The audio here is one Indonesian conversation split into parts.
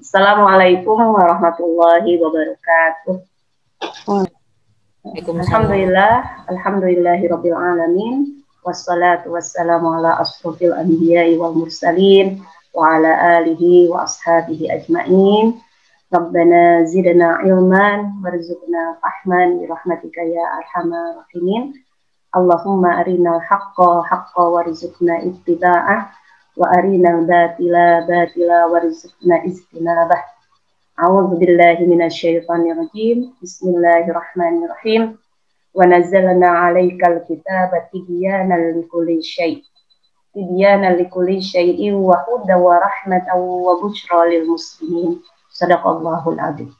Assalamualaikum warahmatullahi wabarakatuh. Waalaikumsalam. Alhamdulillahirabbil alamin. Wassalatu wassalamu ala asrofil anbiya'i wal mursalin wa ala alihi wa ashabihi ajma'in. Rabbana zidna ilman warzuqna fahman bi rahmatika ya arhamar rahimin. Allahumma arinal haqqa haqqa warzuqna ittiba'ah wa arinal batila batila warzuqna ijtinabah. A'udzu billahi minasyaitonir rajim. Bismillahirrahmanirrahim. Wa nazzalna 'alaikal kitaba tibyanan likulli syai'. Tibyanan likulli syai'in wa hudan wa rahmatan wa busyra lil muslimin. Shadaqallahul adzim.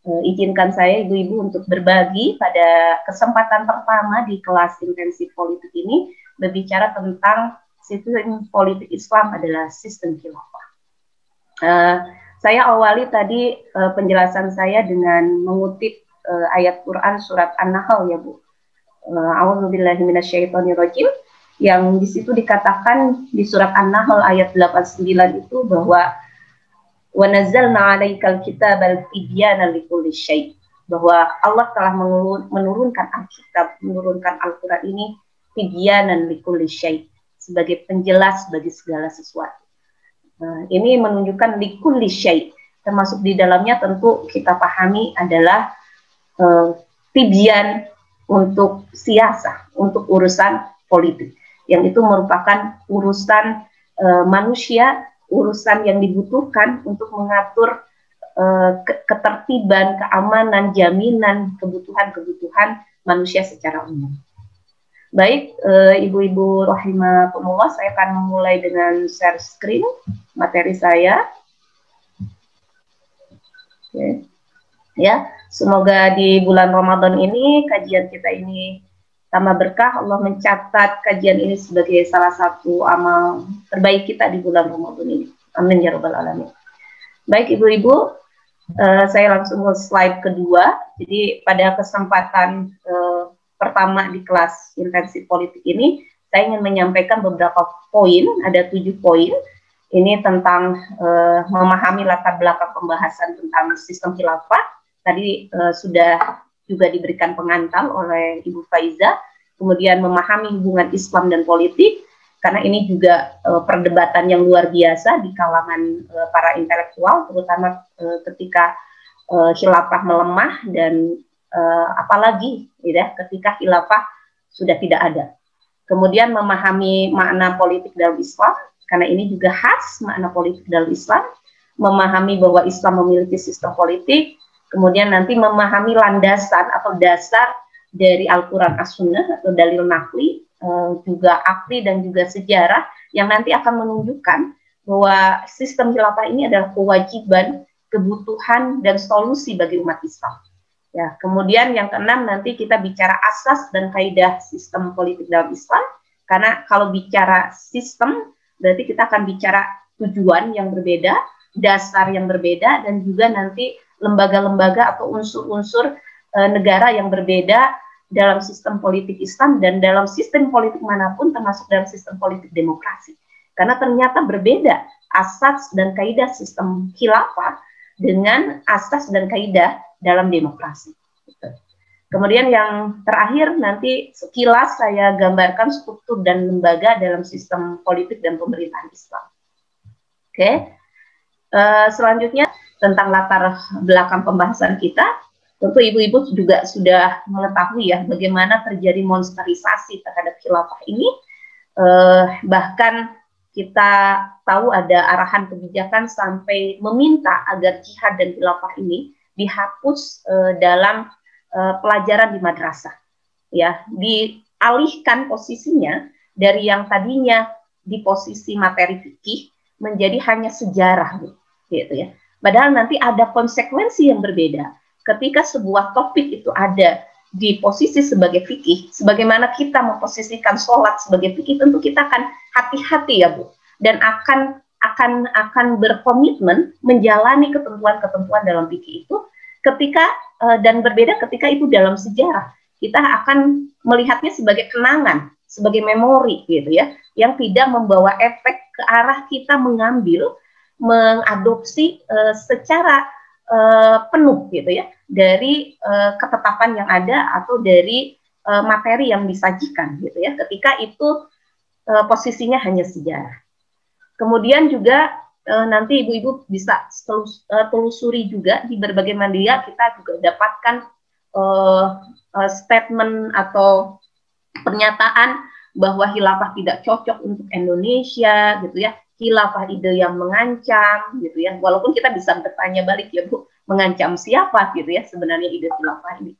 Izinkan saya ibu-ibu untuk berbagi pada kesempatan pertama di kelas intensif politik ini berbicara tentang sistem politik Islam adalah sistem khilafah. Saya awali tadi penjelasan saya dengan mengutip ayat Quran surat An-Nahl ya Bu. A'udzubillahi minasyaitonirrajim, yang di situ dikatakan di surat An-Nahl ayat 89 itu bahwa wa nazzalna 'alaikal kitabal tibyana likulli syai', bahwa Allah telah menurunkan Alkitab, menurunkan Al-Qur'an ini tibyanan likulli syai', sebagai penjelas bagi segala sesuatu. Ini menunjukkan likulli syai', termasuk di dalamnya tentu kita pahami adalah tibyan untuk siasah, untuk urusan politik, yang itu merupakan urusan manusia, urusan yang dibutuhkan untuk mengatur ketertiban, keamanan, jaminan, kebutuhan-kebutuhan manusia secara umum. Baik, ibu-ibu rahimakumullah, saya akan mulai dengan share screen materi saya. Oke. Ya, semoga di bulan Ramadan ini kajian kita ini tambah berkah. Allah mencatat kajian ini sebagai salah satu amal terbaik kita di bulan Ramadan ini. Amin ya rabbal alamin. Baik ibu-ibu, saya langsung ke slide kedua. Jadi pada kesempatan pertama di kelas intensif politik ini, saya ingin menyampaikan beberapa poin, ada 7 poin. Ini tentang memahami latar belakang pembahasan tentang sistem khilafah. Tadi sudah juga diberikan pengantar oleh Ibu Faiza. Kemudian memahami hubungan Islam dan politik, karena ini juga perdebatan yang luar biasa di kalangan para intelektual, terutama ketika khilafah melemah dan apalagi ya, ketika khilafah sudah tidak ada. Kemudian memahami makna politik dalam Islam, karena ini juga khas makna politik dalam Islam, memahami bahwa Islam memiliki sistem politik, kemudian nanti memahami landasan atau dasar dari Al-Quran As-Sunnah atau dalil nakli, juga akli dan juga sejarah yang nanti akan menunjukkan bahwa sistem khilafah ini adalah kewajiban, kebutuhan, dan solusi bagi umat Islam. Ya, kemudian yang keenam nanti kita bicara asas dan kaidah sistem politik dalam Islam, karena kalau bicara sistem berarti kita akan bicara tujuan yang berbeda, dasar yang berbeda, dan juga nanti lembaga-lembaga atau unsur-unsur negara yang berbeda dalam sistem politik Islam dan dalam sistem politik manapun, termasuk dalam sistem politik demokrasi. Karena ternyata berbeda asas dan kaidah sistem khilafah dengan asas dan kaidah dalam demokrasi. Kemudian yang terakhir nanti sekilas saya gambarkan struktur dan lembaga dalam sistem politik dan pemerintahan Islam. Oke. Selanjutnya tentang latar belakang pembahasan kita, tentu ibu-ibu juga sudah mengetahui ya bagaimana terjadi monsterisasi terhadap khilafah ini. Bahkan kita tahu ada arahan kebijakan sampai meminta agar jihad dan khilafah ini dihapus dalam pelajaran di madrasah. Ya, dialihkan posisinya dari yang tadinya di posisi materi fikih menjadi hanya sejarah, gitu ya. Padahal nanti ada konsekuensi yang berbeda ketika sebuah topik itu ada di posisi sebagai fikih. Sebagaimana kita memposisikan sholat sebagai fikih, tentu kita akan hati-hati ya Bu, dan akan berkomitmen menjalani ketentuan-ketentuan dalam fikih itu ketika dan berbeda ketika itu dalam sejarah. Kita akan melihatnya sebagai kenangan, sebagai memori gitu ya, yang tidak membawa efek ke arah kita mengambil mengadopsi secara penuh gitu ya dari ketetapan yang ada atau dari materi yang disajikan gitu ya, ketika itu posisinya hanya sejarah. Kemudian juga nanti ibu-ibu bisa telusuri juga di berbagai media, kita juga dapatkan statement atau pernyataan bahwa khilafah tidak cocok untuk Indonesia gitu ya, khilafah ide yang mengancam gitu ya, walaupun kita bisa bertanya balik ya Bu, mengancam siapa gitu ya sebenarnya ide khilafah ini.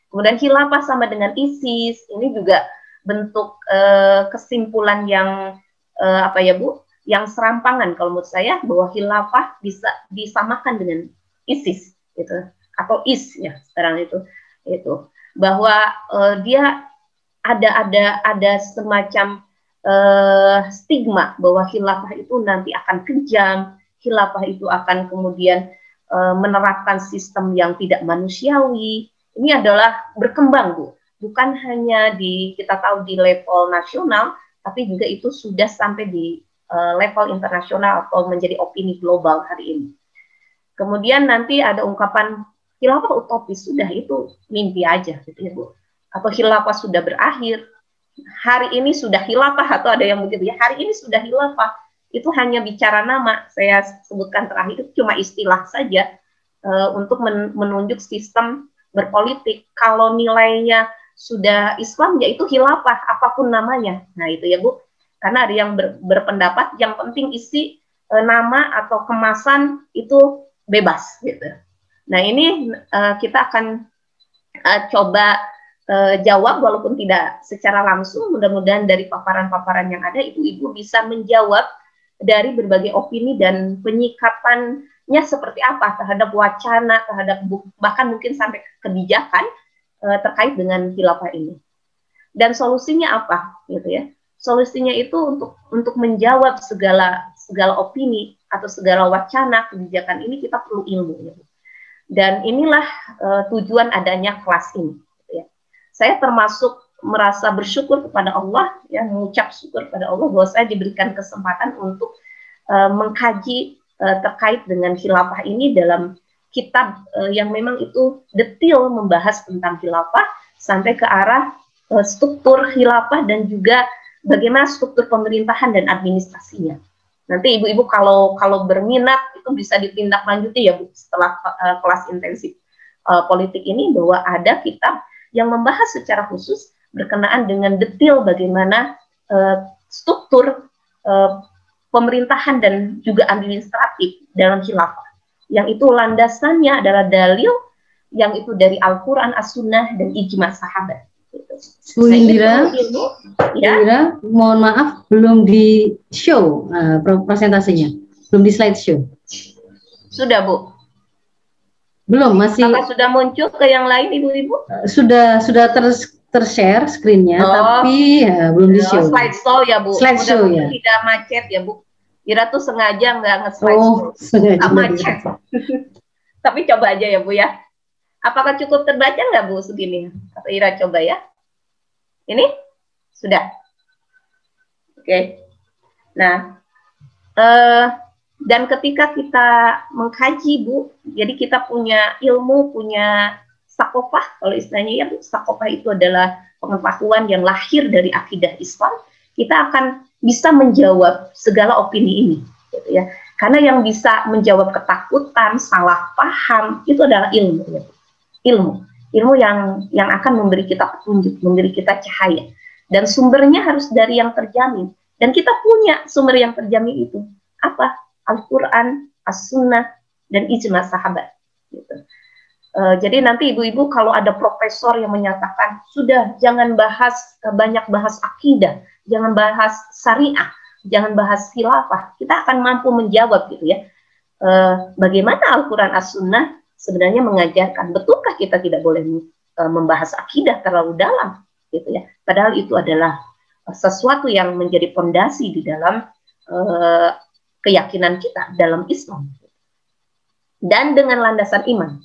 Kemudian khilafah sama dengan ISIS, ini juga bentuk kesimpulan yang apa ya Bu, yang serampangan kalau menurut saya, bahwa khilafah bisa disamakan dengan ISIS gitu, atau IS ya sekarang itu bahwa dia ada semacam stigma bahwa khilafah itu nanti akan kejam, khilafah itu akan kemudian menerapkan sistem yang tidak manusiawi. Ini adalah berkembang Bu, bukan hanya kita tahu di level nasional, tapi juga itu sudah sampai di level internasional atau menjadi opini global hari ini. Kemudian nanti ada ungkapan khilafah utopis, sudah itu mimpi aja gitu ya Bu. Atau khilafah sudah berakhir, hari ini sudah khilafah, atau ada yang begitu ya, hari ini sudah khilafah. Itu hanya bicara nama, saya sebutkan terakhir itu cuma istilah saja untuk menunjuk sistem berpolitik. Kalau nilainya sudah Islam, yaitu khilafah, apapun namanya. Nah itu ya Bu, karena ada yang berpendapat yang penting isi nama atau kemasan itu bebas gitu. Nah ini kita akan coba jawab walaupun tidak secara langsung. Mudah-mudahan dari paparan-paparan yang ada ibu-ibu bisa menjawab dari berbagai opini dan penyikapannya seperti apa terhadap wacana, terhadap bahkan mungkin sampai kebijakan terkait dengan khilafah ini. Dan solusinya apa gitu ya? Solusinya itu untuk menjawab segala opini atau segala wacana kebijakan ini, kita perlu ilmu ya. Dan inilah tujuan adanya kelas ini gitu ya. Saya termasuk merasa bersyukur kepada Allah ya, mengucap syukur kepada Allah bahwa saya diberikan kesempatan untuk mengkaji terkait dengan khilafah ini dalam kitab yang memang itu detail membahas tentang khilafah sampai ke arah struktur khilafah dan juga bagaimana struktur pemerintahan dan administrasinya. Nanti ibu-ibu kalau berminat itu bisa ditindaklanjuti ya Bu, setelah kelas intensif politik ini, bahwa ada kitab yang membahas secara khusus berkenaan dengan detail bagaimana struktur pemerintahan dan juga administratif dalam khilafah. Yang itu landasannya adalah dalil yang itu dari Al-Quran, As-Sunnah, dan ijma sahabat. Bu Indira, ya? Mohon maaf belum di show presentasinya, belum di slide show. Sudah Bu? Belum, masih. Apakah sudah muncul ke yang lain ibu-ibu? Sudah tershare screen-nya, tapi ya, belum di show. Slide show ya Bu. Slide show ya. Tidak macet ya Bu. Ira tuh sengaja nggak nge-slide show. Sengaja macet. Tapi coba aja ya Bu ya. Apakah cukup terbaca nggak Bu segini? Atau Ira coba ya. Ini sudah. Oke. Nah, dan ketika kita mengkaji Bu, jadi kita punya ilmu, punya sakofah, kalau istilahnya ya Bu, sakofah itu adalah pengetahuan yang lahir dari akidah Islam, kita akan bisa menjawab segala opini ini, gitu ya. Karena yang bisa menjawab ketakutan, salah paham, itu adalah ilmu, ya. Ilmu yang akan memberi kita petunjuk, memberi kita cahaya, dan sumbernya harus dari yang terjamin. Dan kita punya sumber yang terjamin itu apa? Al-Quran, As-Sunnah, dan ijma sahabat. Gitu. Jadi nanti ibu-ibu kalau ada profesor yang menyatakan sudah jangan banyak bahas akidah, jangan bahas syariah, jangan bahas khilafah, kita akan mampu menjawab gitu ya. Bagaimana Al-Quran, As-Sunnah sebenarnya mengajarkan, betulkah kita tidak boleh membahas akidah terlalu dalam gitu ya. Padahal itu adalah sesuatu yang menjadi fondasi di dalam keyakinan kita dalam Islam, dan dengan landasan iman.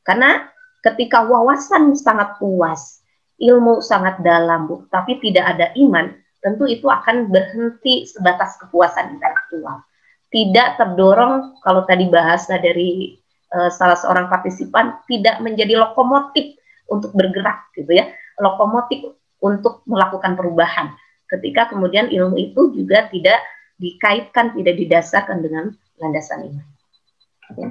Karena ketika wawasan sangat luas, ilmu sangat dalam Bu, tapi tidak ada iman, tentu itu akan berhenti sebatas kepuasan intelektual. tidak terdorong, kalau tadi bahasa dari salah seorang partisipan, tidak menjadi lokomotif untuk bergerak gitu ya, lokomotif untuk melakukan perubahan, ketika kemudian ilmu itu juga tidak dikaitkan, tidak didasarkan dengan landasan iman. Ya.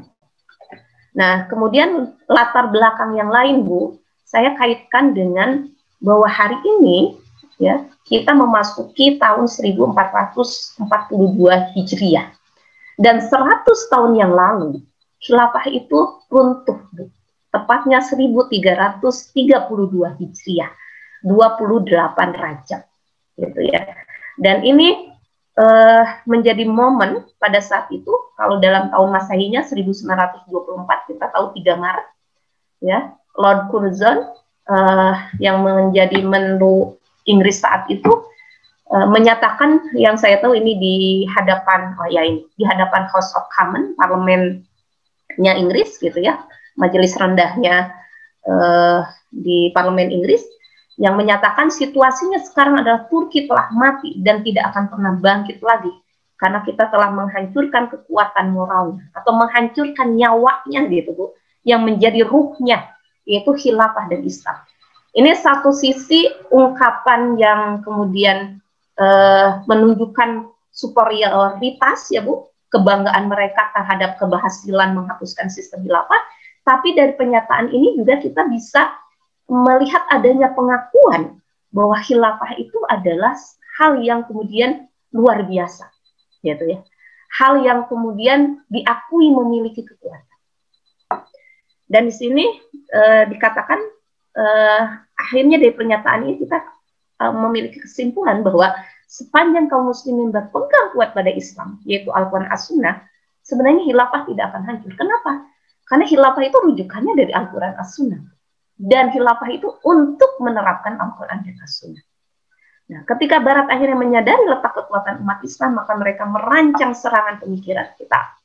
Nah, kemudian latar belakang yang lain, Bu, saya kaitkan dengan bahwa hari ini ya kita memasuki tahun 1442 Hijriah, dan 100 tahun yang lalu khilafah itu runtuh, Bu. Tepatnya 1332 Hijriah, 28 Rajab gitu ya. Dan ini menjadi momen pada saat itu, kalau dalam tahun Masehinya 1924, kita tahu 3 Maret ya, Lord Curzon yang menjadi Menlu Inggris saat itu menyatakan, yang saya tahu ini di hadapan di hadapan House of Commons, parlemennya Inggris gitu ya, majelis rendahnya di parlemen Inggris, yang menyatakan situasinya sekarang adalah Turki telah mati dan tidak akan pernah bangkit lagi karena kita telah menghancurkan kekuatan moralnya atau menghancurkan nyawanya gitu, Bu, yang menjadi ruhnya, yaitu khilafah dan Islam. Ini satu sisi ungkapan yang kemudian menunjukkan superioritas ya, Bu, kebanggaan mereka terhadap keberhasilan menghapuskan sistem khilafah, tapi dari pernyataan ini juga kita bisa melihat adanya pengakuan bahwa khilafah itu adalah hal yang kemudian luar biasa, gitu ya. Hal yang kemudian diakui memiliki kekuatan. Dan di sini dikatakan akhirnya dari pernyataan ini kita memiliki kesimpulan bahwa sepanjang kaum muslimin berpegang kuat pada Islam, yaitu Al-Quran As-Sunnah, sebenarnya khilafah tidak akan hancur. Kenapa? Karena khilafah itu rujukannya dari Al-Quran As-Sunnah. Dan khilafah itu untuk menerapkan Al-Quran dan As-Sunnah. Nah, ketika Barat akhirnya menyadari letak kekuatan umat Islam, maka mereka merancang serangan pemikiran. Kita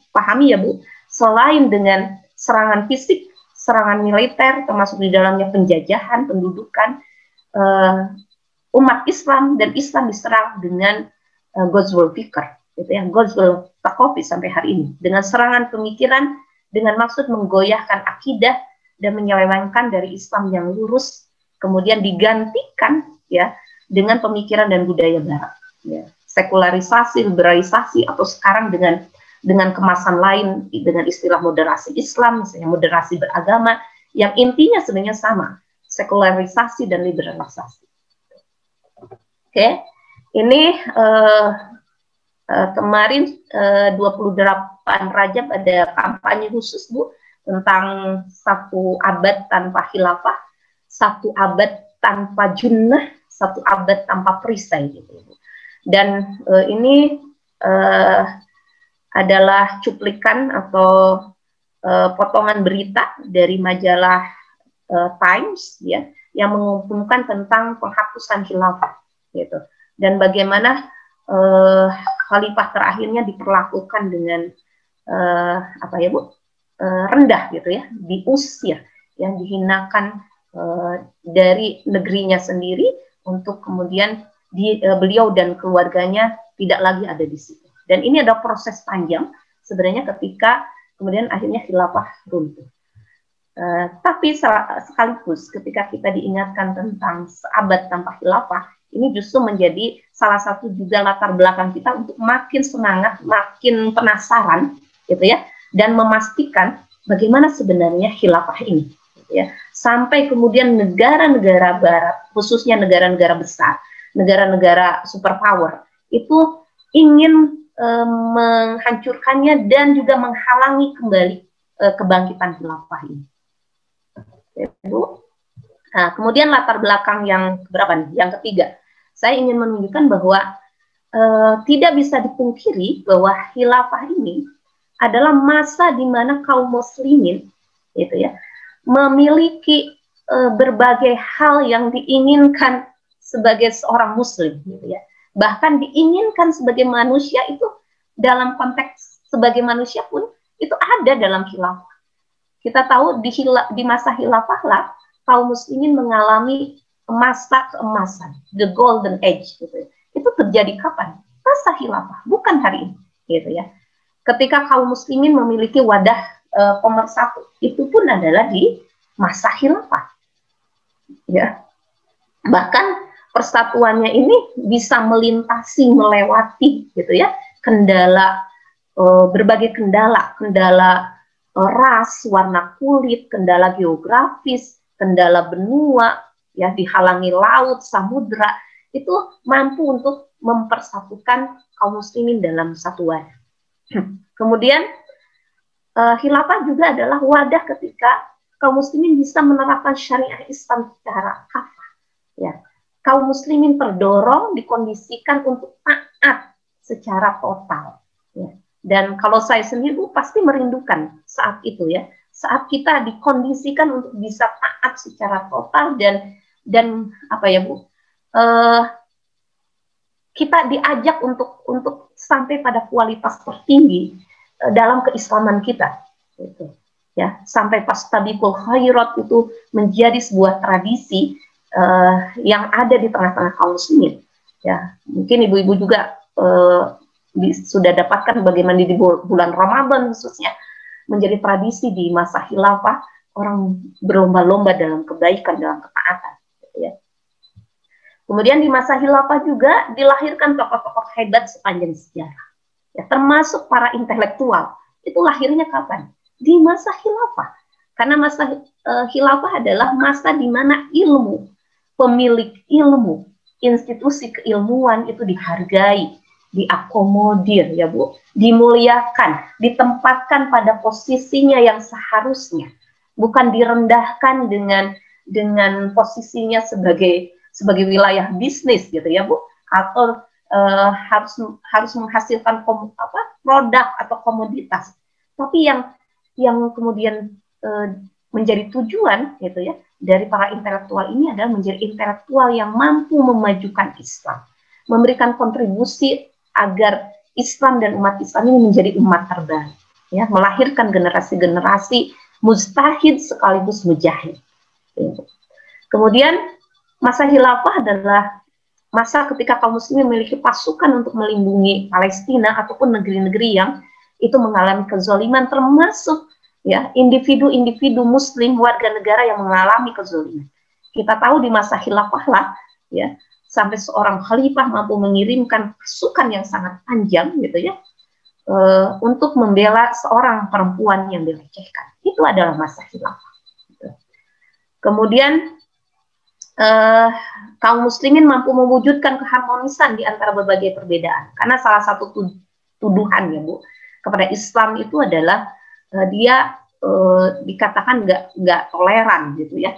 pahami ya, Bu, selain dengan serangan fisik, serangan militer, termasuk di dalamnya penjajahan, pendudukan, umat Islam dan Islam diserang dengan Ghazwul Fikr, gitu ya, Ghazwul Thaqafi sampai hari ini, dengan serangan pemikiran, dengan maksud menggoyahkan akidah dan menyelewengkan dari Islam yang lurus, kemudian digantikan ya dengan pemikiran dan budaya Barat, ya. Sekularisasi, liberalisasi, atau sekarang dengan kemasan lain dengan istilah moderasi Islam, misalnya moderasi beragama, yang intinya sebenarnya sama, sekularisasi dan liberalisasi. Oke, ini kemarin 28 Rajab ada kampanye khusus, Bu, tentang 1 abad tanpa khilafah, 1 abad tanpa junnah, 1 abad tanpa perisai gitu. Dan ini adalah cuplikan atau potongan berita dari majalah Times ya, yang mengumumkan tentang penghapusan khilafah gitu. Dan bagaimana khalifah terakhirnya diperlakukan dengan apa ya, Bu? Rendah gitu ya, diusir, yang dihinakan dari negerinya sendiri, untuk kemudian beliau dan keluarganya tidak lagi ada di situ. Dan ini ada proses panjang sebenarnya ketika kemudian akhirnya khilafah runtuh. Tapi sekaligus ketika kita diingatkan tentang seabad tanpa khilafah, ini justru menjadi salah satu juga latar belakang kita untuk makin semangat, makin penasaran gitu ya, dan memastikan bagaimana sebenarnya khilafah ini, gitu ya. Sampai kemudian negara-negara Barat, khususnya negara-negara besar, negara-negara superpower, itu ingin menghancurkannya dan juga menghalangi kembali kebangkitan khilafah ini. Nah, kemudian latar belakang yang berapa nih? Yang ketiga, saya ingin menunjukkan bahwa tidak bisa dipungkiri bahwa khilafah ini adalah masa di mana kaum muslimin gitu ya, memiliki berbagai hal yang diinginkan sebagai seorang muslim gitu ya. Bahkan diinginkan sebagai manusia itu, dalam konteks sebagai manusia pun itu ada dalam khilafah. Kita tahu di masa khilafah lah kaum muslimin mengalami masa keemasan, the golden age gitu. Itu terjadi kapan? Masa khilafah, bukan hari ini. gitu ya. Ketika kaum muslimin memiliki wadah pemersatu, itu pun adalah di masa khilafah, ya. Bahkan persatuannya ini bisa melintasi, melewati, gitu ya, kendala, berbagai kendala, ras, warna kulit, kendala geografis, kendala benua, ya, dihalangi laut, samudra, itu mampu untuk mempersatukan kaum muslimin dalam satu wadah. Kemudian khilafah juga adalah wadah ketika kaum muslimin bisa menerapkan syariah Islam secara kafah. Ya, kaum muslimin terdorong, dikondisikan untuk taat secara total. Ya. Dan kalau saya sendiri pasti merindukan saat itu, ya, saat kita dikondisikan untuk bisa taat secara total dan apa ya Bu? Kita diajak untuk sampai pada kualitas tertinggi dalam keislaman kita, gitu. Ya, sampai fastabiqul khairat itu menjadi sebuah tradisi yang ada di tengah-tengah kaum muslimin. Ya, mungkin ibu-ibu juga sudah dapatkan bagaimana di bulan Ramadan khususnya menjadi tradisi di masa khilafah, orang berlomba-lomba dalam kebaikan, dalam ketaatan, gitu ya. Kemudian di masa khilafah juga dilahirkan tokoh-tokoh hebat sepanjang sejarah. Ya, termasuk para intelektual. Itu lahirnya kapan? Di masa khilafah. Karena masa khilafah adalah masa di mana ilmu, pemilik ilmu, institusi keilmuan itu dihargai, diakomodir, ya Bu, dimuliakan, ditempatkan pada posisinya yang seharusnya, bukan direndahkan dengan posisinya sebagai wilayah bisnis, gitu ya Bu, atau harus menghasilkan produk atau komoditas, tapi yang kemudian menjadi tujuan, gitu ya, dari para intelektual ini adalah menjadi intelektual yang mampu memajukan Islam, memberikan kontribusi agar Islam dan umat Islam ini menjadi umat terbaik, ya, melahirkan generasi-generasi mujtahid sekaligus mujahid. Kemudian masa khilafah adalah masa ketika kaum muslimin memiliki pasukan untuk melindungi Palestina ataupun negeri-negeri yang itu mengalami kezaliman, termasuk, ya, individu-individu muslim, warga negara yang mengalami kezaliman. Kita tahu di masa khilafah lah, ya, sampai seorang khalifah mampu mengirimkan pasukan yang sangat panjang, gitu ya, untuk membela seorang perempuan yang dilecehkan. Itu adalah masa khilafah. Gitu. Kemudian kaum muslimin mampu mewujudkan keharmonisan di antara berbagai perbedaan. Karena salah satu tuduhan, ya Bu, kepada Islam itu adalah dia dikatakan nggak toleran, gitu ya,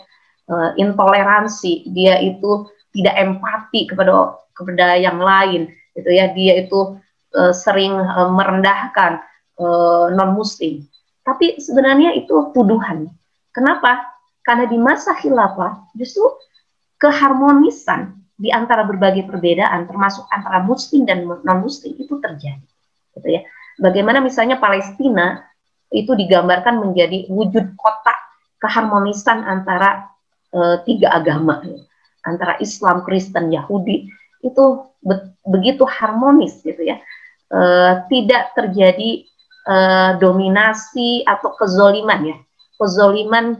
intoleransi, dia itu tidak empati kepada yang lain, gitu ya, dia itu sering merendahkan non muslim. Tapi sebenarnya itu tuduhan. Kenapa? Karena di masa khilafah justru keharmonisan di antara berbagai perbedaan, termasuk antara muslim dan non-muslim, itu terjadi, gitu ya. Bagaimana misalnya Palestina itu digambarkan menjadi wujud kotak keharmonisan antara tiga agama, ya, antara Islam, Kristen, Yahudi, itu begitu harmonis, gitu ya. Tidak terjadi dominasi atau kezoliman, ya, kezoliman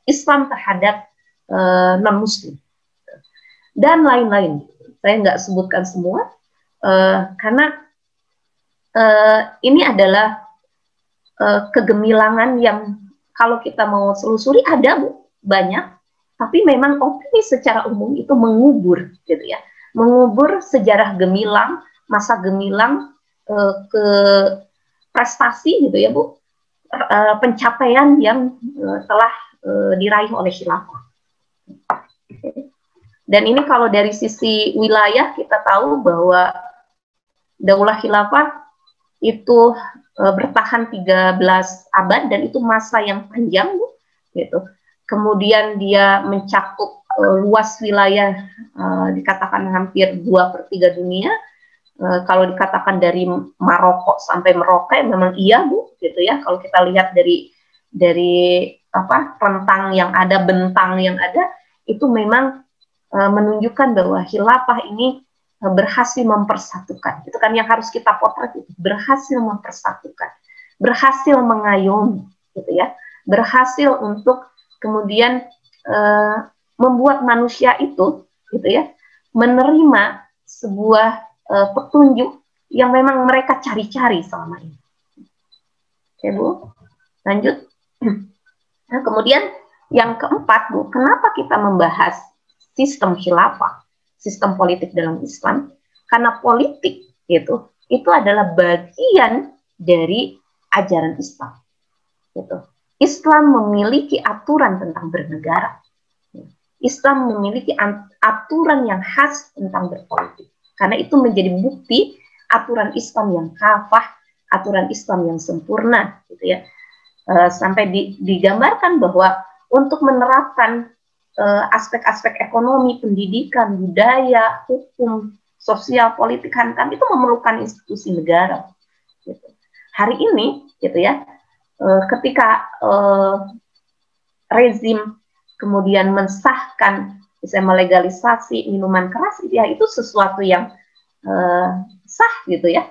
Islam terhadap non-muslim dan lain-lain. Saya nggak sebutkan semua karena ini adalah kegemilangan yang kalau kita mau selusuri ada Bu, banyak, tapi memang opini secara umum itu mengubur, gitu ya, mengubur sejarah gemilang, masa gemilang ke prestasi, gitu ya Bu, pencapaian yang telah diraih oleh khilafah. Dan ini kalau dari sisi wilayah kita tahu bahwa Daulah Khilafah itu bertahan 13 abad dan itu masa yang panjang, Bu, gitu. Kemudian dia mencakup luas wilayah dikatakan hampir 2/3 dunia. Kalau dikatakan dari Maroko sampai Merauke memang iya, Bu, gitu ya. Kalau kita lihat dari rentang yang ada, bentang yang ada, itu memang menunjukkan bahwa khilafah ini berhasil mempersatukan. Itu kan yang harus kita potret, itu berhasil mempersatukan, berhasil mengayomi, gitu ya, berhasil untuk kemudian membuat manusia itu, gitu ya, menerima sebuah petunjuk yang memang mereka cari-cari selama ini. Oke Bu, lanjut. Nah, kemudian yang keempat Bu, kenapa kita membahas sistem khilafah, sistem politik dalam Islam? Karena politik itu adalah bagian dari ajaran Islam. Gitu. Islam memiliki aturan tentang bernegara. Islam memiliki aturan yang khas tentang berpolitik. Karena itu menjadi bukti aturan Islam yang kafah, aturan Islam yang sempurna, gitu ya. Sampai digambarkan bahwa untuk menerapkan aspek-aspek ekonomi, pendidikan, budaya, hukum, sosial, politik, hankam itu memerlukan institusi negara. Gitu. Hari ini, gitu ya, ketika rezim kemudian mensahkan, bisa melegalisasi minuman keras, ya itu sesuatu yang sah, gitu ya.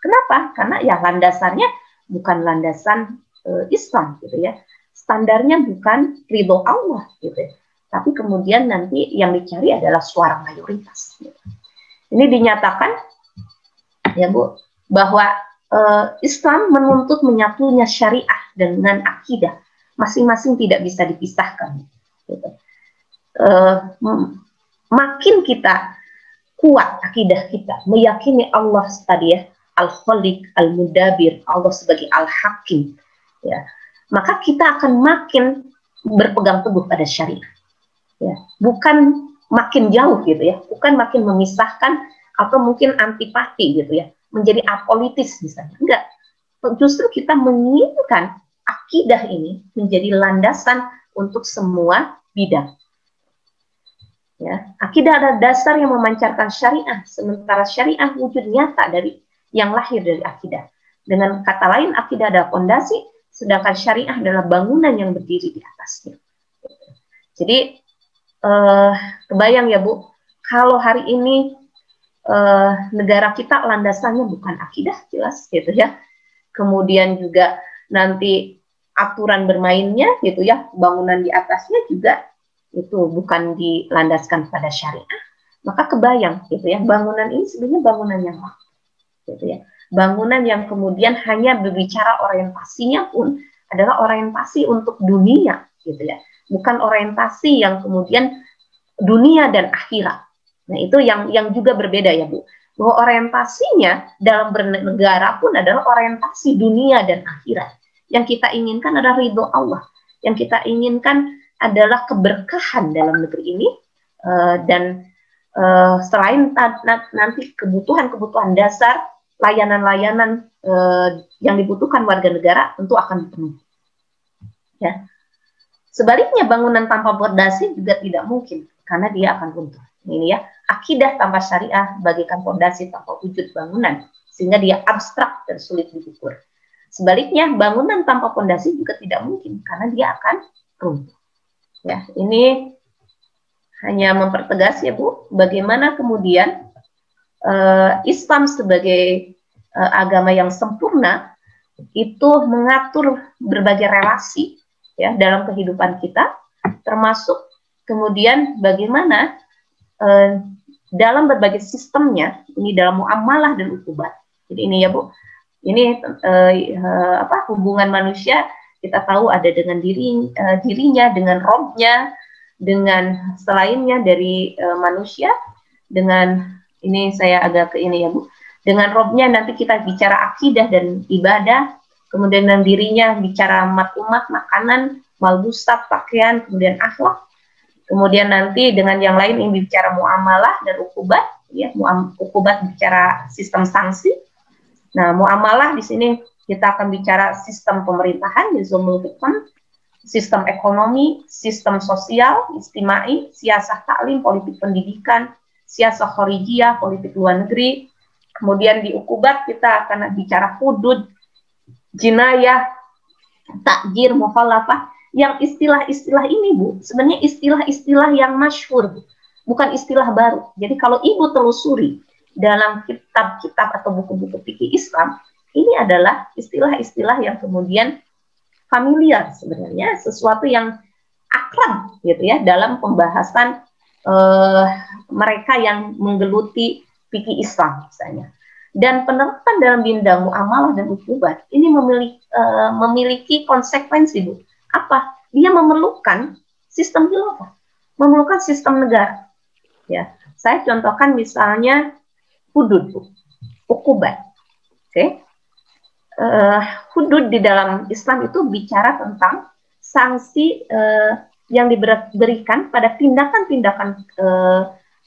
Kenapa? Karena ya landasannya bukan landasan Islam, gitu ya. Standarnya bukan ridho Allah, gitu ya. Tapi kemudian nanti yang dicari adalah suara mayoritas. Gitu. Ini dinyatakan, ya Bu, bahwa Islam menuntut menyatunya syariah dengan akidah, masing-masing tidak bisa dipisahkan. Gitu. Makin kita kuat akidah kita, meyakini Allah tadi ya, Al-Khaliq, Al-Mudabir, Allah sebagai Al-Hakim, ya, maka kita akan makin berpegang teguh pada syariah, ya, bukan makin jauh, gitu ya, bukan makin memisahkan atau mungkin antipati, gitu ya, menjadi apolitis misalnya, enggak, justru kita menginginkan akidah ini menjadi landasan untuk semua bidang. Ya, akidah adalah dasar yang memancarkan syariah, sementara syariah wujud nyata dari yang lahir dari akidah. Dengan kata lain, akidah adalah fondasi, sedangkan syariah adalah bangunan yang berdiri di atasnya. Jadi, kebayang ya Bu, kalau hari ini negara kita landasannya bukan akidah, jelas gitu ya. Kemudian juga nanti aturan bermainnya gitu ya, bangunan di atasnya juga itu bukan dilandaskan pada syariah, maka kebayang gitu ya, bangunan ini sebenarnya bangunan yang gitu ya, bangunan yang kemudian hanya berbicara orientasinya pun adalah orientasi untuk dunia, gitu ya, bukan orientasi yang kemudian dunia dan akhirat. Nah itu yang juga berbeda ya Bu, bahwa orientasinya dalam bernegara pun adalah orientasi dunia dan akhirat. Yang kita inginkan adalah ridho Allah, yang kita inginkan adalah keberkahan dalam negeri ini, dan selain nanti kebutuhan-kebutuhan dasar, layanan-layanan yang dibutuhkan warga negara tentu akan dipenuhi. Ya. Sebaliknya bangunan tanpa fondasi juga tidak mungkin, karena dia akan runtuh. Ini ya, akidah tanpa syariah bagaikan fondasi tanpa wujud bangunan, sehingga dia abstrak dan sulit diukur. Sebaliknya bangunan tanpa fondasi juga tidak mungkin, karena dia akan runtuh. Ya, ini hanya mempertegas ya Bu, bagaimana kemudian Islam sebagai agama yang sempurna itu mengatur berbagai relasi ya dalam kehidupan kita, termasuk kemudian bagaimana dalam berbagai sistemnya, ini dalam muamalah dan ukubat. Jadi ini ya Bu, ini hubungan manusia. Kita tahu ada dengan dirinya, dengan Robnya, dengan selainnya dari manusia, dengan ini saya agak ke ini ya Bu, dengan Robnya nanti kita bicara akidah dan ibadah, kemudian dengan dirinya bicara umat, makanan, malbusat, pakaian, kemudian akhlak, kemudian nanti dengan yang lain ini bicara muamalah dan ukubat, ya, ukubat bicara sistem sanksi. Nah muamalah di sini kita akan bicara sistem pemerintahan, nizamul hukm, sistem ekonomi, sistem sosial, istimai, siasah taklim, politik pendidikan, siasah khorijiyah, politik luar negeri. Kemudian di ukubat kita akan bicara hudud, jinayah, takjir, mukhalafah. Yang istilah-istilah ini Bu, sebenarnya istilah-istilah yang masyhur, Bu. bukan istilah baru. Jadi kalau ibu telusuri dalam kitab-kitab atau buku-buku fikih Islam, ini adalah istilah-istilah yang kemudian familiar sebenarnya, sesuatu yang akrab gitu ya dalam pembahasan mereka yang menggeluti fikih Islam misalnya. Dan penerapan dalam bidang muamalah dan ukubat ini memiliki konsekuensi, Bu. Apa? Dia memerlukan sistem khilafah, memerlukan sistem negara. Ya, saya contohkan misalnya hudud, Bu, ukubat. Oke. Hudud di dalam Islam itu bicara tentang sanksi yang diberikan pada tindakan-tindakan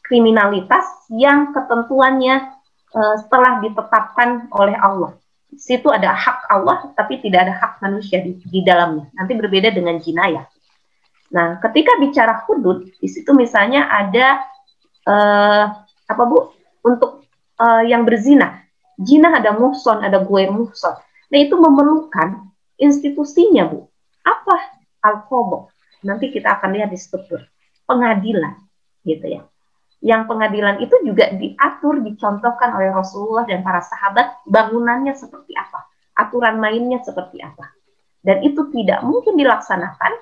kriminalitas yang ketentuannya setelah ditetapkan oleh Allah. Di situ ada hak Allah, tapi tidak ada hak manusia di dalamnya. Nanti berbeda dengan jinayah. Nah, ketika bicara hudud, di situ misalnya ada apa, Bu? Untuk yang berzina. Zina ada muhson, ada ghair muhson. Nah, itu memerlukan institusinya, Bu. Apa? Al-Qadha. Nanti kita akan lihat di struktur pengadilan, gitu ya. Yang pengadilan itu juga diatur, dicontohkan oleh Rasulullah dan para sahabat, bangunannya seperti apa, aturan mainnya seperti apa. Dan itu tidak mungkin dilaksanakan,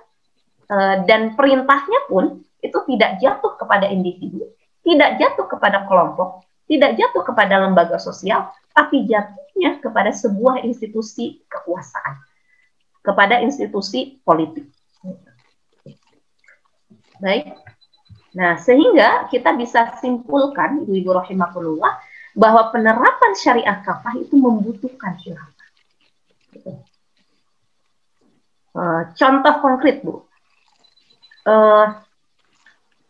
dan perintahnya pun itu tidak jatuh kepada individu, tidak jatuh kepada kelompok, tidak jatuh kepada lembaga sosial, tapi jatuhnya kepada sebuah institusi kekuasaan, kepada institusi politik. Baik. Nah, sehingga kita bisa simpulkan, Ibu rahimakumullah, bahwa penerapan syariah kafah itu membutuhkan khilafah. Contoh konkret, Bu.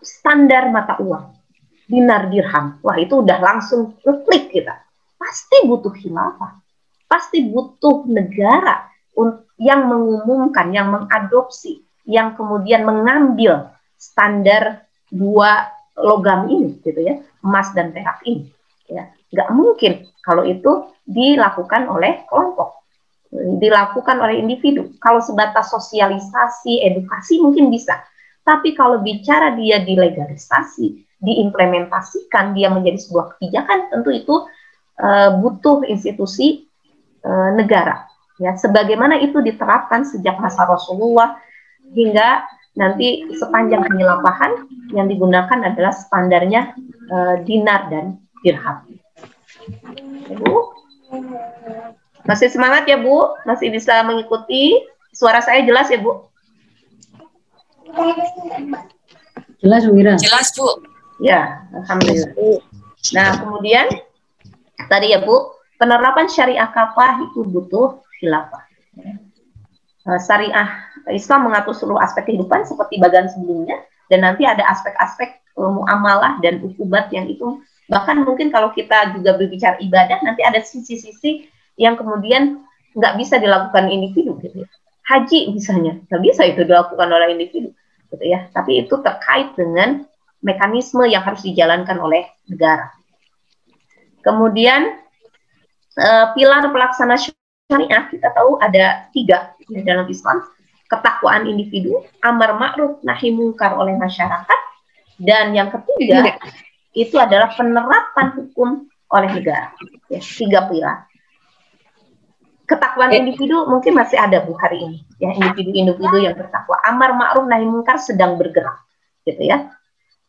Standar mata uang, dinar dirham. Wah, itu udah langsung klik kita. Pasti butuh khilafah. Pasti butuh negara yang mengumumkan, yang mengadopsi, yang kemudian mengambil standar dua logam ini, gitu ya, emas dan perak ini. Ya, nggak mungkin kalau itu dilakukan oleh kelompok, dilakukan oleh individu. Kalau sebatas sosialisasi, edukasi mungkin bisa. Tapi kalau bicara dia dilegalisasi, diimplementasikan, dia menjadi sebuah kebijakan, tentu itu butuh institusi negara. Ya, sebagaimana itu diterapkan sejak masa Rasulullah hingga nanti sepanjang khilafah yang digunakan adalah standarnya dinar dan dirham. Bu, masih semangat ya, Bu? Masih bisa mengikuti? Suara saya jelas ya, Bu? Jelas, Bu Mira. Jelas, Bu. Ya, alhamdulillah. Nah, kemudian tadi ya, Bu, penerapan syariah kafah itu butuh khilafah. Syariah Islam mengatur seluruh aspek kehidupan seperti bagian sebelumnya, dan nanti ada aspek-aspek muamalah dan ukubat yang itu bahkan mungkin kalau kita juga berbicara ibadah, nanti ada sisi-sisi yang kemudian nggak bisa dilakukan individu, gitu ya. Haji misalnya, nggak bisa itu dilakukan oleh individu, gitu ya. Tapi itu terkait dengan mekanisme yang harus dijalankan oleh negara. Kemudian pilar pelaksana syariah kita tahu ada 3 di dalam Islam: ketakwaan individu, amar ma'ruf nahi mungkar oleh masyarakat, dan yang ketiga itu adalah penerapan hukum oleh negara. Ya, 3 pilar. Ketakwaan individu mungkin masih ada, Bu, hari ini. Ya, individu-individu yang bertakwa. Amar ma'ruf nahi mungkar sedang bergerak, gitu ya.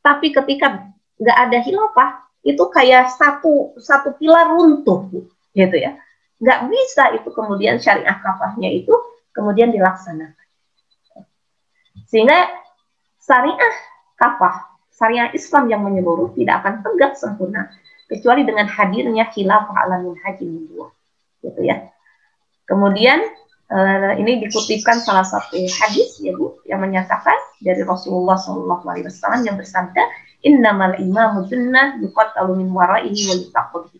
Tapi ketika nggak ada khilafah, itu kayak satu pilar runtuh, Bu, gitu ya. Nggak bisa itu kemudian syariah kafahnya itu kemudian dilaksanakan. Sehingga syariah kafah, syariah Islam yang menyeluruh tidak akan tegak sempurna kecuali dengan hadirnya khilafah ala minhajin nubuwah, gitu ya. Kemudian ini dikutipkan salah satu hadis ya, Bu, yang menyatakan dari Rasulullah SAW yang bersabda, innamal imamu junnah yuqattalu min waraihi wa yutaqabbi.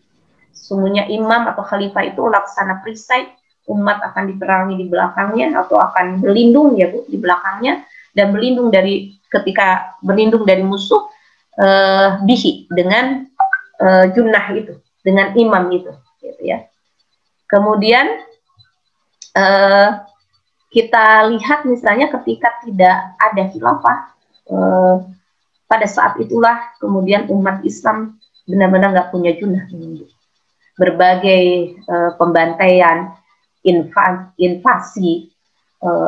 Sungguhnya imam atau khalifah itu laksana perisai, umat akan diperangi di belakangnya atau akan berlindung ya, Bu, di belakangnya, dan berlindung dari ketika berlindung dari musuh bihi dengan junnah itu, dengan imam itu, gitu ya. Kemudian kita lihat misalnya ketika tidak ada khilafah, pada saat itulah kemudian umat Islam benar-benar nggak punya junah. Berbagai pembantaian, invasi,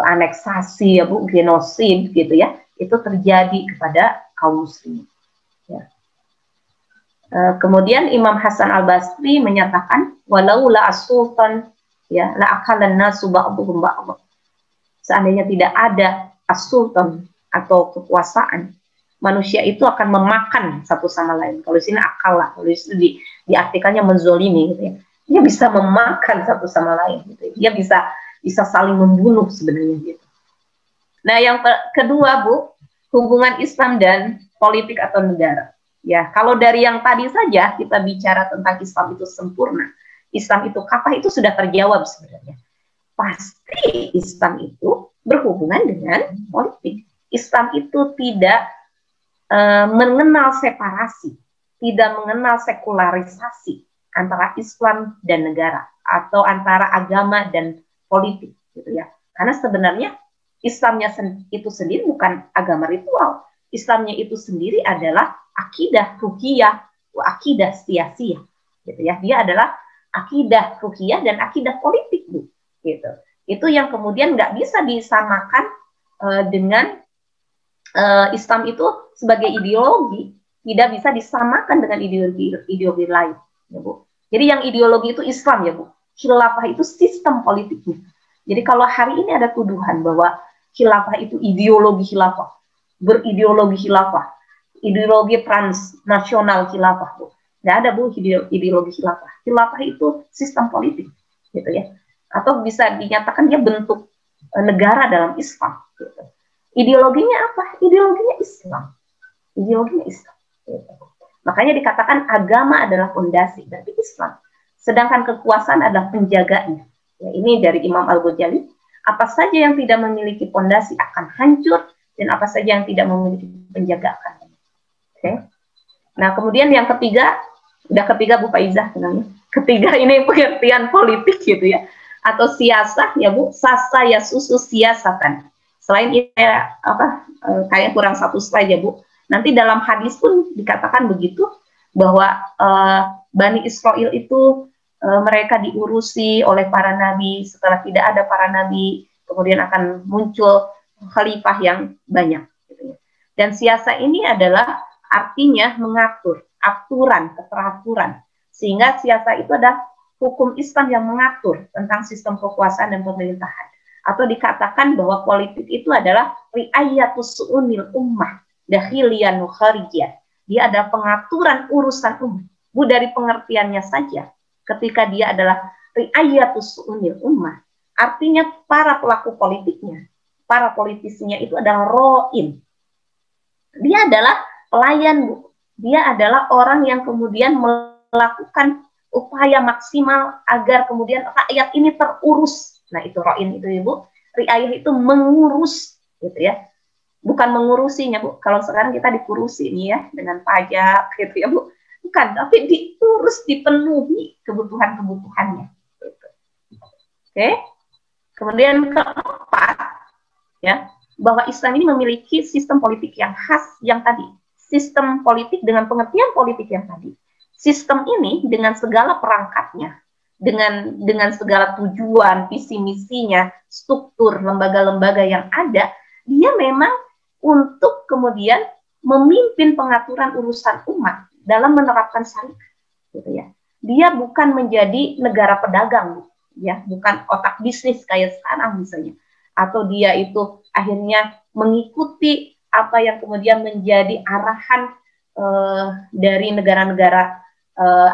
aneksasi, ya Bu, genosid gitu ya, itu terjadi kepada kaum muslim. Ya. Kemudian Imam Hasan Al-Basri menyatakan, walau la as-sultan ya la akalan nasu ba'dhum ba'dh. Seandainya tidak ada as-sultan atau kekuasaan, manusia itu akan memakan satu sama lain. Kalau di sini akal lah, kalau di diartikannya menzolimi gitu ya. Dia bisa memakan satu sama lain gitu. Dia bisa saling membunuh sebenarnya gitu. Nah, yang kedua, Bu, hubungan Islam dan politik atau negara. Ya, kalau dari yang tadi saja kita bicara tentang Islam itu sempurna, Islam itu kafah, itu sudah terjawab sebenarnya. Pasti Islam itu berhubungan dengan politik. Islam itu tidak mengenal separasi, tidak mengenal sekularisasi antara Islam dan negara atau antara agama dan politik gitu ya. Karena sebenarnya Islamnya itu sendiri bukan agama ritual. Islamnya itu sendiri adalah akidah ruhiyah, akidah siyasiyah gitu ya. Dia adalah akidah ruhiyah dan akidah politik, Bu. Gitu. Itu yang kemudian nggak bisa disamakan dengan Islam itu sebagai ideologi, tidak bisa disamakan dengan ideologi lain, ya Bu. Jadi yang ideologi itu Islam, ya Bu. Khilafah itu sistem politiknya. Jadi kalau hari ini ada tuduhan bahwa khilafah itu ideologi khilafah, berideologi khilafah, ideologi transnasional khilafah, Bu. Nggak ada, Bu, ideologi khilafah. Khilafah itu sistem politik, gitu ya. Atau bisa dinyatakan dia bentuk negara dalam Islam, gitu. Ideologinya apa? Ideologinya Islam. Ideologinya Islam. Makanya dikatakan agama adalah fondasi dari Islam. Sedangkan kekuasaan adalah penjaganya. Ya, ini dari Imam Al-Ghazali. Apa saja yang tidak memiliki fondasi akan hancur, dan apa saja yang tidak memiliki penjaga akan hancur. Okay. Nah, kemudian yang ketiga, udah ketiga Bu Faizah. Ketiga ini pengertian politik gitu ya. Atau siasah, ya Bu. Sasa ya susu siasatan. Selain itu kayak kurang satu slide ya Bu. Nanti dalam hadis pun dikatakan begitu bahwa Bani Israel itu mereka diurusi oleh para nabi, setelah tidak ada para nabi kemudian akan muncul khalifah yang banyak. Gitu ya. Dan siasa ini adalah artinya mengatur, aturan, keteraturan. Sehingga siasa itu adalah hukum Islam yang mengatur tentang sistem kekuasaan dan pemerintahan. Atau dikatakan bahwa politik itu adalah ri'ayatus su'unil ummah dakhiliyan wa kharijiyah. Dia adalah pengaturan urusan umat. Bu, dari pengertiannya saja, ketika dia adalah ri'ayatus su'unil ummah, artinya para pelaku politiknya, para politisinya itu adalah ro'in. Dia adalah pelayan, Bu. Dia adalah orang yang kemudian melakukan upaya maksimal agar kemudian rakyat ini terurus. Nah, itu ro'in itu, Ibu. Riayah itu mengurus, gitu ya. Bukan mengurusinya, Bu. Kalau sekarang kita dikurusi nih ya, dengan pajak, gitu ya, Bu. Bukan, tapi diurus, dipenuhi kebutuhan-kebutuhannya. Gitu. Oke. Kemudian keempat, ya, bahwa Islam ini memiliki sistem politik yang khas yang tadi. Sistem politik dengan pengertian politik yang tadi. Sistem ini dengan segala perangkatnya, dengan segala tujuan, visi misinya, struktur lembaga-lembaga yang ada, dia memang untuk kemudian memimpin pengaturan urusan umat dalam menerapkan syariat, gitu ya. Dia bukan menjadi negara pedagang, ya, bukan otak bisnis kayak sekarang misalnya, atau dia itu akhirnya mengikuti apa yang kemudian menjadi arahan dari negara-negara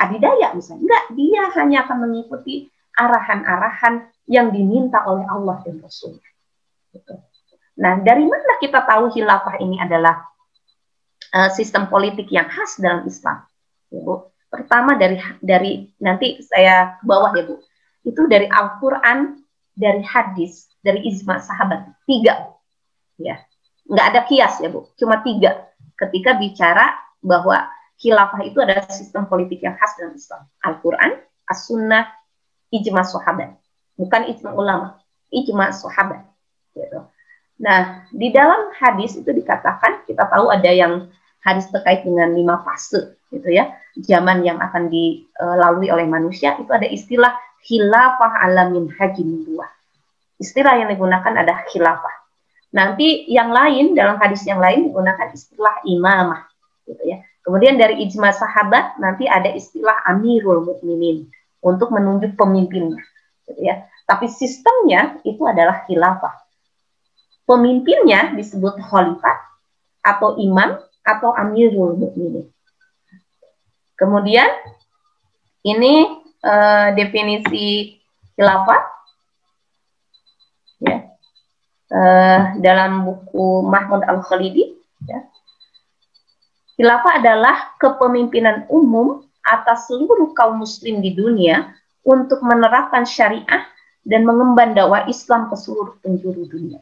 adidaya misalnya. Enggak, dia hanya akan mengikuti arahan-arahan yang diminta oleh Allah dan Rasulnya. Gitu. Nah, dari mana kita tahu khilafah ini adalah sistem politik yang khas dalam Islam? Ya, Bu. Pertama dari nanti saya ke bawah ya Bu. Itu dari Al-Quran, dari hadis, dari ijma sahabat. 3. Ya. Nggak ada kias ya Bu, cuma 3. Ketika bicara bahwa khilafah itu adalah sistem politik yang khas dalam Islam. Al-Quran, As-Sunnah, ijma sahabat. Bukan ijma ulama, ijma sahabat. Gitu. Nah, di dalam hadis itu dikatakan, kita tahu ada yang hadis terkait dengan 5 fase gitu ya, zaman yang akan dilalui oleh manusia, itu ada istilah khilafah ala minhajin nubuwah. Istilah yang digunakan ada khilafah. Nanti yang lain, dalam hadis yang lain digunakan istilah imamah gitu ya. Kemudian dari ijma sahabat nanti ada istilah amirul mukminin untuk menunjuk pemimpinnya gitu ya. Tapi sistemnya itu adalah khilafah. Pemimpinnya disebut khalifah atau imam atau amirul mukminin. Kemudian ini definisi khilafah ya. Dalam buku Mahmud Al-Khalidi ya. Khilafah adalah kepemimpinan umum atas seluruh kaum muslim di dunia untuk menerapkan syariah dan mengemban dakwah Islam ke seluruh penjuru dunia.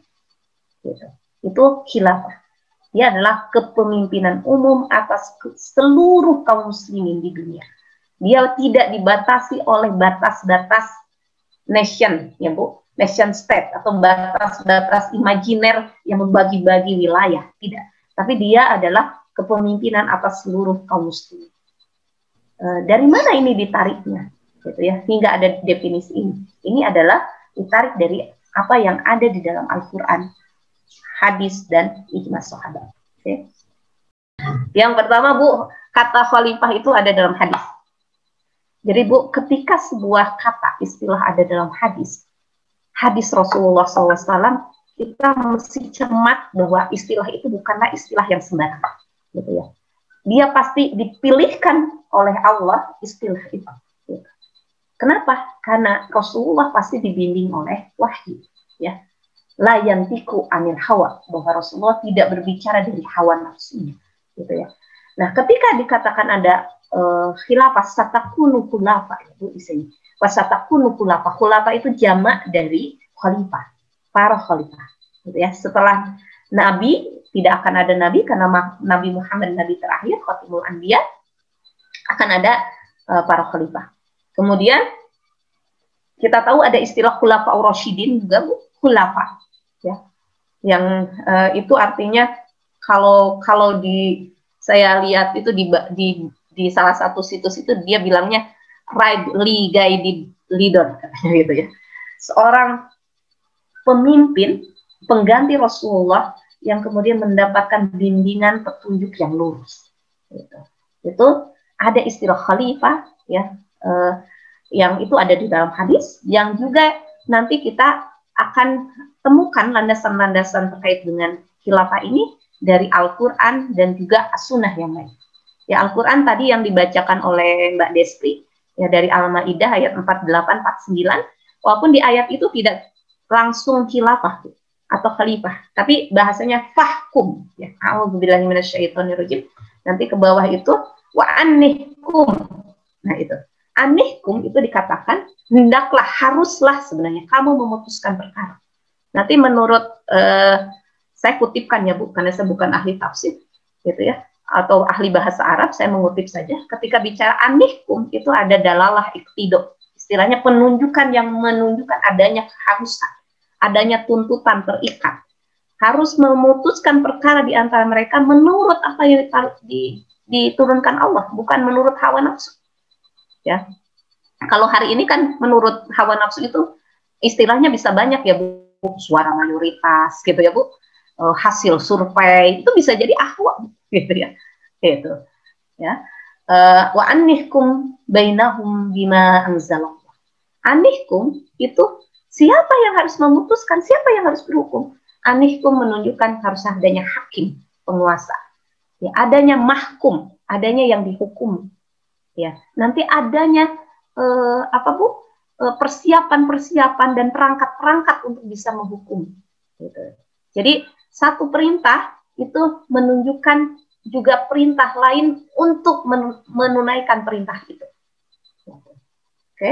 Gitu. Itu khilafah. Dia adalah kepemimpinan umum atas seluruh kaum muslimin di dunia. Dia tidak dibatasi oleh batas-batas nation, ya Bu, nation state atau batas-batas imajiner yang membagi-bagi wilayah, tidak. Tapi dia adalah kepemimpinan atas seluruh kaum muslim. Dari mana ini ditariknya? Gitu ya, hingga ada definisi ini. Ini adalah ditarik dari apa yang ada di dalam Al-Quran, hadis dan ijma sahabat. Okay. Yang pertama Bu, kata khalifah itu ada dalam hadis. Jadi Bu, ketika sebuah kata istilah ada dalam hadis Rasulullah SAW, kita mesti cermat bahwa istilah itu bukanlah istilah yang sembarangan, gitu ya. Dia pasti dipilihkan oleh Allah istilah itu. Gitu. Kenapa? Karena Rasulullah pasti dibimbing oleh wahyu, ya. La yantiku anil hawa, bahwa Rasulullah tidak berbicara dari hawa nafsunya, gitu ya. Nah, ketika dikatakan ada khilafah, satakunu khulafah, itu di sini. Wasatakunu khulafah. Khulafah itu jamak dari khalifah, para khalifah. Gitu ya. Setelah Nabi, tidak akan ada Nabi, karena Nabi Muhammad Nabi terakhir, Khatimul Anbiya, akan ada para khalifah. Kemudian, kita tahu ada istilah khulafah ur-rasyidin juga, Bu, khulafah. Ya. Yang itu artinya, kalau saya lihat itu di salah satu situs itu dia bilangnya rightly guided leader gitu ya. Seorang pemimpin pengganti Rasulullah yang kemudian mendapatkan bimbingan petunjuk yang lurus. Gitu. Itu ada istilah khalifah ya, yang itu ada di dalam hadis, yang juga nanti kita akan temukan landasan-landasan terkait dengan khilafah ini dari Al-Quran dan juga As-Sunnah yang lain. Ya, Al-Quran tadi yang dibacakan oleh Mbak Destri, ya dari Al-Maidah ayat 48-49, walaupun di ayat itu tidak langsung khilafah atau khalifah, tapi bahasanya fahkum, ya, a'udzubillahi minasyaitonirrajim. Nanti ke bawah itu wa annihkum. Nah, itu. Annihkum itu dikatakan hendaklah, haruslah sebenarnya kamu memutuskan perkara. Nanti menurut saya kutipkan ya Bu, karena saya bukan ahli tafsir, gitu ya, atau ahli bahasa Arab, saya mengutip saja. Ketika bicara anihkum itu ada dalalah iqtido, istilahnya penunjukan yang menunjukkan adanya keharusan, adanya tuntutan terikat, harus memutuskan perkara di antara mereka menurut apa yang diturunkan Allah, bukan menurut hawa nafsu. Ya, kalau hari ini kan menurut hawa nafsu itu istilahnya bisa banyak ya Bu, suara mayoritas gitu ya Bu. Hasil survei itu bisa jadi ahwa gitu ya, gitu ya. Wa annihkum bainahum bima anzalallah. Anihkum itu siapa yang harus memutuskan, siapa yang harus berhukum. Anihkum menunjukkan harus adanya hakim, penguasa, ya, adanya mahkum, adanya yang dihukum, ya. Nanti adanya persiapan-persiapan dan perangkat-perangkat untuk bisa menghukum, gitu. Jadi satu perintah itu menunjukkan juga perintah lain untuk menunaikan perintah itu. Oke.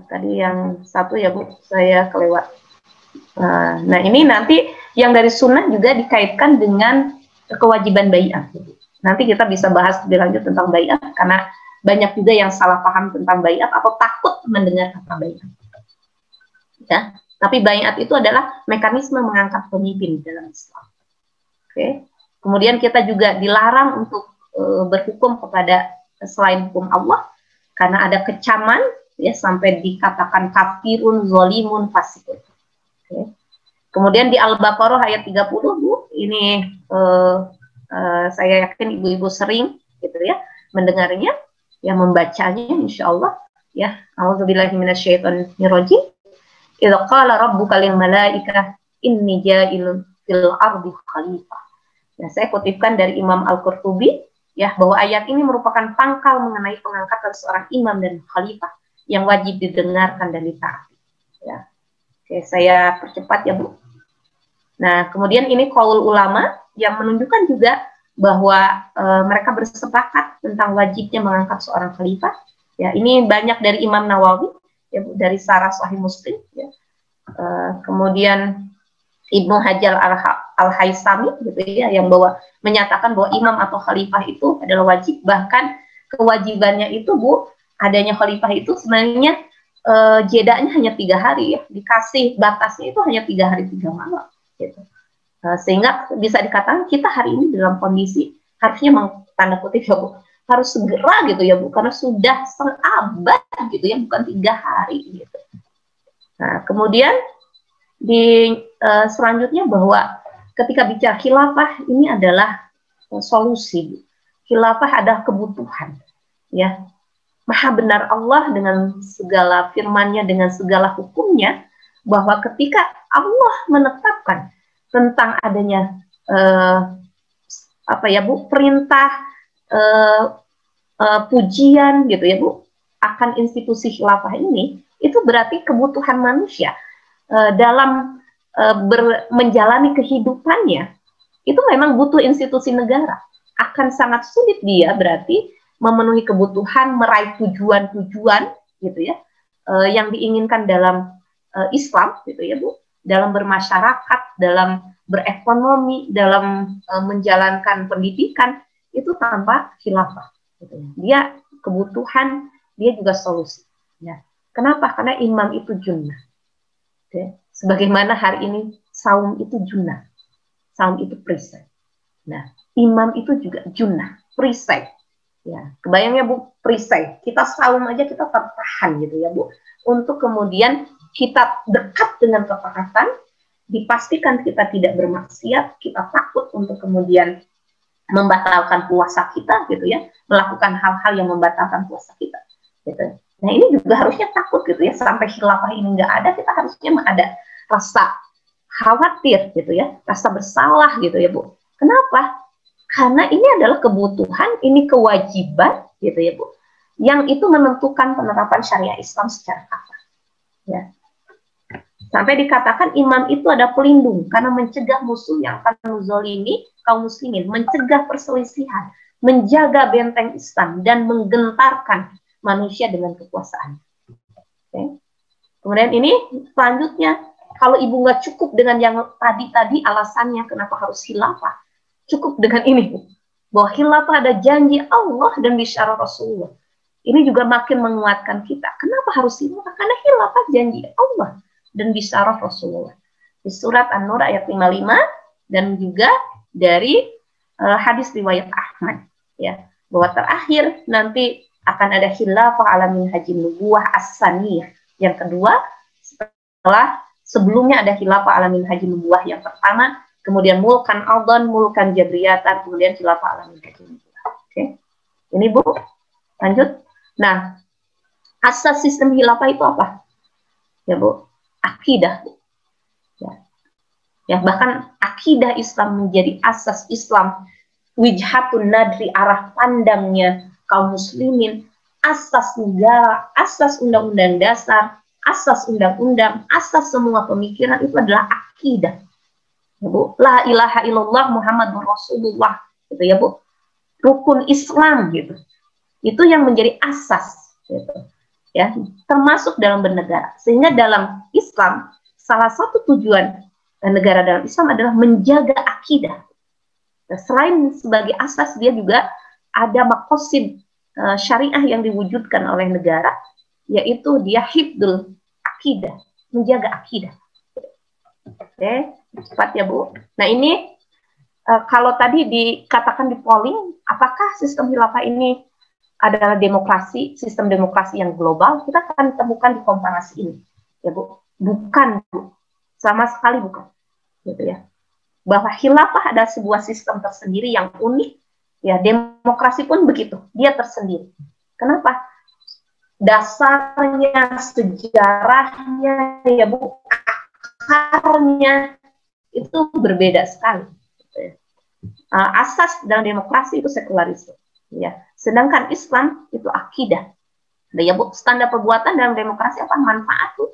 Tadi yang satu ya Bu, saya kelewat. Nah ini nanti yang dari sunnah juga dikaitkan dengan kewajiban bai'ah. Nanti kita bisa bahas lebih lanjut tentang bai'ah, karena banyak juga yang salah paham tentang bai'ah atau takut mendengar kata bai'ah. Ya. Tapi bai'at itu adalah mekanisme mengangkat pemimpin dalam Islam. Oke. Kemudian kita juga dilarang untuk berhukum kepada selain hukum Allah, karena ada kecaman ya sampai dikatakan kafirun, zolimun, fasikun. Okay. Kemudian di Al-Baqarah ayat 30, Bu, ini saya yakin ibu-ibu sering gitu ya mendengarnya, ya membacanya insya Allah ya. A'udzubillahi minasyaitonirrajim. Idza qala rabbuka lil malaikah inni ja'ilun fil ardi khalifah. Ya, saya kutipkan dari Imam Al-Qurtubi ya, bahwa ayat ini merupakan pangkal mengenai pengangkatan seorang imam dan khalifah yang wajib didengarkan dan ditaati. Ya. Oke, saya percepat ya, Bu. Nah, kemudian ini qaul ulama yang menunjukkan juga bahwa mereka bersepakat tentang wajibnya mengangkat seorang khalifah. Ya, ini banyak dari Imam Nawawi ya, Bu, dari Syarah Sahih Muslim ya. Kemudian Ibnu Hajar Al-Haisami gitu ya, yang menyatakan bahwa imam atau khalifah itu adalah wajib, bahkan kewajibannya itu, Bu, adanya khalifah itu sebenarnya jedanya hanya 3 hari ya, dikasih batasnya itu hanya 3 hari 3 malam gitu. Sehingga bisa dikatakan kita hari ini dalam kondisi harusnya tanda kutip ya, Bu, harus segera gitu ya, Bu, karena sudah seabad gitu ya, bukan 3 hari gitu. Nah, kemudian di selanjutnya bahwa ketika bicara khilafah ini adalah solusi. Khilafah adalah kebutuhan ya. Maha benar Allah dengan segala firman-Nya, dengan segala hukumnya, bahwa ketika Allah menetapkan tentang adanya perintah pujian gitu ya, Bu, akan institusi khilafah ini, itu berarti kebutuhan manusia dalam menjalani kehidupannya itu memang butuh institusi negara. Akan sangat sulit dia berarti memenuhi kebutuhan, meraih tujuan-tujuan gitu ya yang diinginkan dalam Islam gitu ya, Bu, dalam bermasyarakat, dalam berekonomi, dalam menjalankan pendidikan, itu tanpa khilafah gitu ya. Dia kebutuhan, dia juga solusi ya. Kenapa? Karena imam itu junnah. Okay. Sebagaimana hari ini saum itu junnah, saum itu perisai. Nah, imam itu juga junnah, perisai. Ya, kebayangnya, Bu, perisai. Kita saum aja kita tertahan gitu ya, Bu. Untuk kemudian kita dekat dengan ketaatan, dipastikan kita tidak bermaksiat, kita takut untuk kemudian membatalkan puasa kita gitu ya, melakukan hal-hal yang membatalkan puasa kita. Gitu. Nah, ini juga harusnya takut gitu ya, sampai khilafah ini nggak ada, kita harusnya ada rasa khawatir gitu ya, rasa bersalah gitu ya, Bu. Kenapa? Karena ini adalah kebutuhan, ini kewajiban gitu ya, Bu, yang itu menentukan penerapan syariah Islam secara kafah. Ya. Sampai dikatakan imam itu ada pelindung karena mencegah musuh yang akan menzalimi kaum muslimin, mencegah perselisihan, menjaga benteng Islam dan menggentarkan manusia dengan kekuasaan. Okay. Kemudian ini selanjutnya, kalau ibu nggak cukup dengan yang tadi alasannya kenapa harus khilafah, cukup dengan ini, Bu, bahwa khilafah ada janji Allah dan bisyarah Rasulullah. Ini juga makin menguatkan kita. Kenapa harus khilafah? Karena khilafah janji Allah dan bisyarah Rasulullah. Di surat An-Nur ayat 55 dan juga dari hadis riwayat Ahmad ya, bahwa terakhir nanti akan ada khilafah ala minhajin nubuwah as-saniyah. Yang kedua, setelah sebelumnya ada khilafah ala minhajin nubuwah yang pertama, kemudian mulkan aldon, mulkan jabriyatan, kemudian khilafah ala minhajin nubuwah. Oke. Ini, Bu, lanjut. Nah, asas sistem khilafah itu apa? Ya, Bu, akidah. Ya, bahkan akidah Islam menjadi asas Islam, wijhatun nadri, arah pandangnya kaum muslimin, asas negara, asas undang-undang dasar, asas undang-undang, asas semua pemikiran itu adalah akidah. Ya, Bu, la ilaha illallah Muhammadur Rasulullah gitu ya, Bu. Rukun Islam gitu. Itu yang menjadi asas gitu. Ya, termasuk dalam bernegara. Sehingga dalam Islam salah satu tujuan negara dalam Islam adalah menjaga akidah. Nah, selain sebagai asas, dia juga ada maqasid syariah yang diwujudkan oleh negara, yaitu dia hifdzul akidah, menjaga akidah. Oke, cepat ya, Bu. Nah, ini kalau tadi dikatakan di polling, apakah sistem khilafah ini adalah demokrasi, sistem demokrasi yang global? Kita akan temukan di komparasi ini, ya Bu. Bukan, Bu. Sama sekali bukan, gitu ya. Bahwa khilafah adalah sebuah sistem tersendiri yang unik, ya. Demokrasi pun begitu, dia tersendiri. Kenapa? Dasarnya, sejarahnya, ya Bu, akarnya itu berbeda sekali. Gitu ya. Asas dalam demokrasi itu sekularisme, ya. Sedangkan Islam itu akidah. Ya Bu, standar perbuatan dalam demokrasi apa? Manfaat, Bu.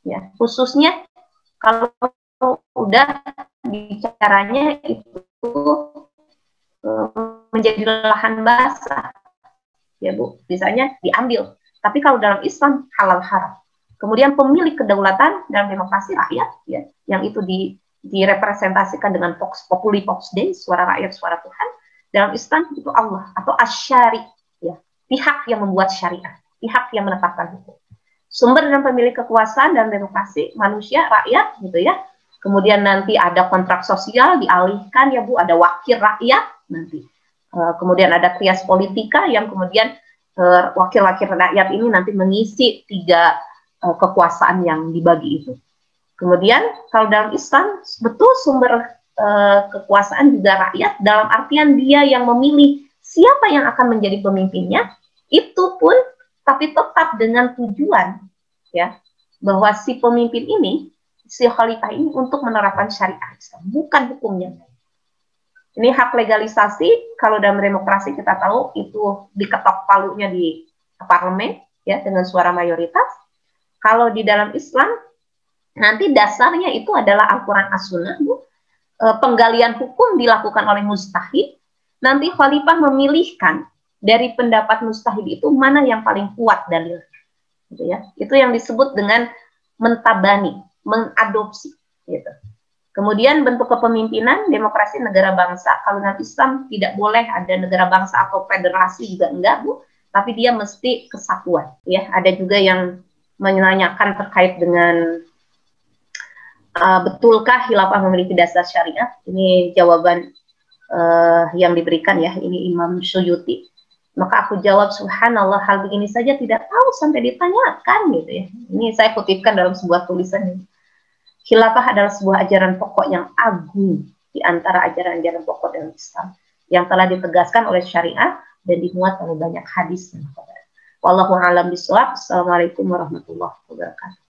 Ya, khususnya kalau udah bicaranya itu menjadi lahan basah, ya Bu, misalnya diambil. Tapi kalau dalam Islam halal haram. Kemudian pemilik kedaulatan dalam demokrasi rakyat, ya, yang itu direpresentasikan dengan Vox Populi Vox Dei, suara rakyat, suara Tuhan. Dalam Islam itu Allah atau asyari, ya, pihak yang membuat syariat, pihak yang menetapkan hukum. Sumber dan pemilik kekuasaan dalam demokrasi manusia, rakyat, gitu ya. Kemudian nanti ada kontrak sosial dialihkan, ya Bu, ada wakil rakyat nanti. Kemudian ada trias politika yang kemudian wakil-wakil rakyat ini nanti mengisi 3 kekuasaan yang dibagi itu. Kemudian kalau dalam Islam betul sumber kekuasaan juga rakyat, dalam artian dia yang memilih siapa yang akan menjadi pemimpinnya, itu pun tapi tetap dengan tujuan, ya, bahwa si pemimpin ini, si khalifah ini untuk menerapkan syariat Islam, bukan hukumnya. Ini hak legalisasi, kalau dalam demokrasi kita tahu itu diketok palunya di parlemen, ya, dengan suara mayoritas. Kalau di dalam Islam nanti dasarnya itu adalah Al-Quran As-Sunnah, Bu. Penggalian hukum dilakukan oleh mujtahid, nanti khalifah memilihkan dari pendapat mujtahid itu mana yang paling kuat dalilnya, gitu ya. Itu yang disebut dengan mentabani, mengadopsi, gitu. Kemudian bentuk kepemimpinan demokrasi negara bangsa, kalau dalam Islam tidak boleh ada negara bangsa atau federasi juga enggak, Bu, tapi dia mesti kesatuan, ya. Ada juga yang menanyakan terkait dengan betulkah khilafah memiliki dasar syariat? Ini jawaban yang diberikan, ya, ini Imam Suyuti. Maka aku jawab, subhanallah, hal begini saja tidak tahu sampai ditanyakan, gitu ya. Ini saya kutipkan dalam sebuah tulisan ini. Khilafah adalah sebuah ajaran pokok yang agung di antara ajaran-ajaran pokok dalam Islam yang telah ditegaskan oleh syariat dan dimuat oleh banyak hadis dan khabar. Wallahu a'lam bishawab. Assalamualaikum warahmatullahi wabarakatuh.